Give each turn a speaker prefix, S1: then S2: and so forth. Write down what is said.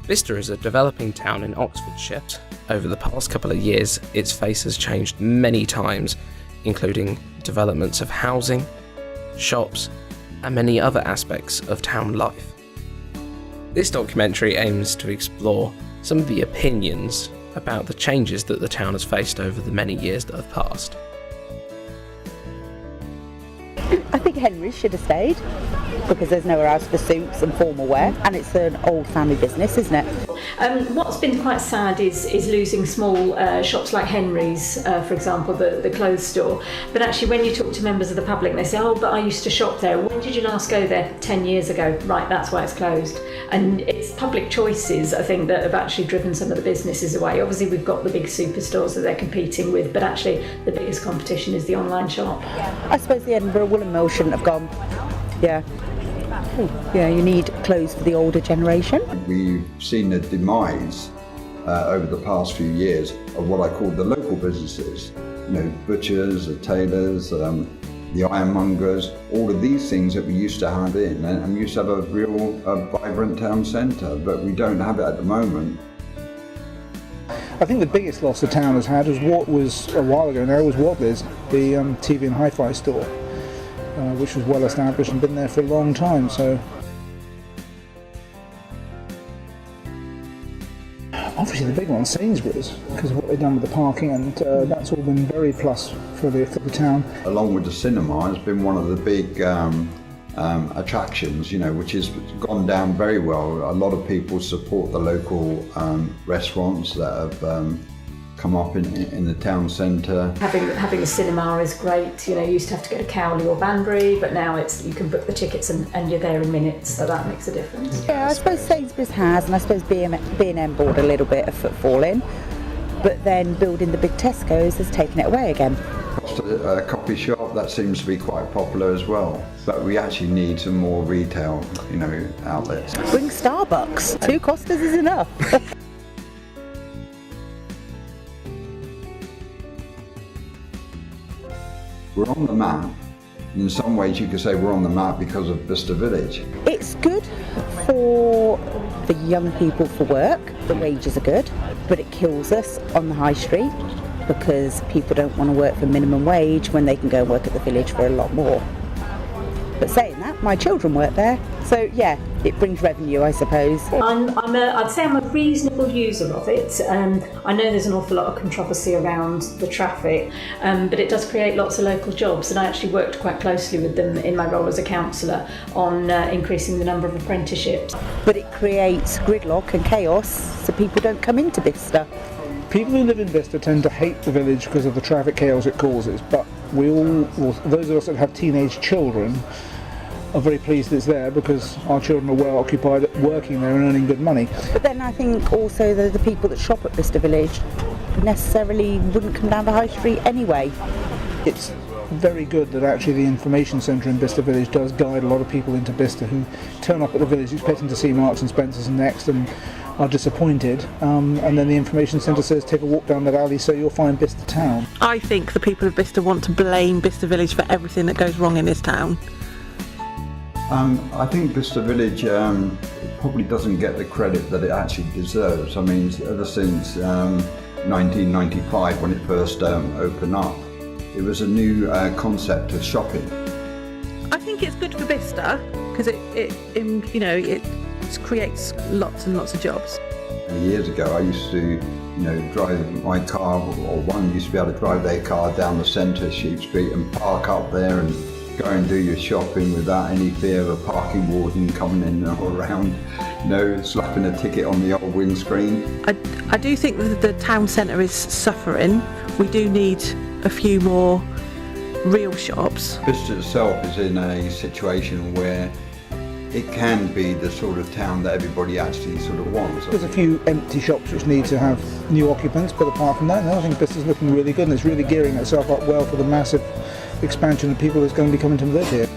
S1: Bicester is a developing town in Oxfordshire. Over the past couple of years, its face has changed many times, including developments of housing, shops, and many other aspects of town life. This documentary aims to explore some of the opinions about the changes that the town has faced over the many years that have passed.
S2: I think Henry's should have stayed because there's nowhere else for suits and formal wear, and it's an old family business, isn't it?
S3: What's been quite sad is losing small shops like Henry's, for example, the clothes store. But actually, when you talk to members of the public, they say, "Oh, but I used to shop there. When did you last go there?" 10 years ago. Right, that's why it's closed. And it's public choices, I think, that have actually driven some of the businesses away. Obviously, we've got the big superstores that they're competing with, but actually, the biggest competition is the online shop.
S2: I suppose the Edinburgh woolen mill shouldn't have gone. Yeah. Yeah, you need clothes for the older generation.
S4: We've seen the demise over the past few years of what I call the local businesses. Butchers, the tailors, the ironmongers, all of these things that we used to have in, and we used to have a real vibrant town centre, but we don't have it at the moment.
S5: I think the biggest loss the town has had was what was a while ago now was Wadley's, the TV and hi-fi store, which was well established and been there for a long time. So obviously the big one, Sainsbury's, because of what they've done with the parking, and that's all been very plus for the town. Along
S4: with the cinema, it's been one of the big attractions, which has gone down very well. A lot of people support the local restaurants that have come up in the town centre.
S3: Having a cinema is great. You used to have to go to Cowley or Banbury, but now you can book the tickets and you're there in minutes, so that makes a difference.
S2: Yeah, I suppose Sainsbury's has, and I suppose B&M bought a little bit of footfall in, but then building the big Tesco's has taken it away again.
S4: A coffee shop, that seems to be quite popular as well, but we actually need some more retail, outlets.
S2: Bring Starbucks. 2 Costas is enough.
S4: We're on the map. In some ways you could say we're on the map because of Bicester Village.
S2: It's good for the young people for work. The wages are good, but it kills us on the high street because people don't want to work for minimum wage when they can go and work at the village for a lot more. But saying that, my children work there, so yeah, it brings revenue, I suppose.
S3: I'd say I'm a reasonable user of it. I know there's an awful lot of controversy around the traffic, but it does create lots of local jobs, and I actually worked quite closely with them in my role as a councillor on increasing the number of apprenticeships.
S2: But it creates gridlock and chaos, so people don't come into Bicester.
S5: People who live in Bicester tend to hate the village because of the traffic chaos it causes, but those of us that have teenage children are very pleased it's there because our children are well occupied working there and earning good money.
S2: But then I think also the people that shop at Bicester Village necessarily wouldn't come down the high street anyway.
S5: It's very good that actually the information centre in Bicester Village does guide a lot of people into Bicester who turn up at the village expecting to see Marks and Spencer's next and are disappointed, and then the information centre says take a walk down that alley so you'll find Bicester town.
S6: I think the people of Bicester want to blame Bicester Village for everything that goes wrong in this town.
S4: I think Bicester Village probably doesn't get the credit that it actually deserves. I mean, ever since 1995 when it first opened up, it was a new concept of shopping.
S6: I think it's good for Bicester because it creates lots and lots of jobs.
S4: Years ago I used to drive my car, or one used to be able to drive their car down the centre of Sheep Street and park up there and go and do your shopping without any fear of a parking warden coming in or around, slapping a ticket on the old windscreen.
S6: I do think that the town centre is suffering. We do need a few more real shops.
S4: Bicester itself is in a situation where it can be the sort of town that everybody actually sort of wants.
S5: There's a few empty shops which need to have new occupants, but apart from that, I think Bicester's looking really good and it's really gearing itself up well for the massive expansion of people that's going to be coming to live here.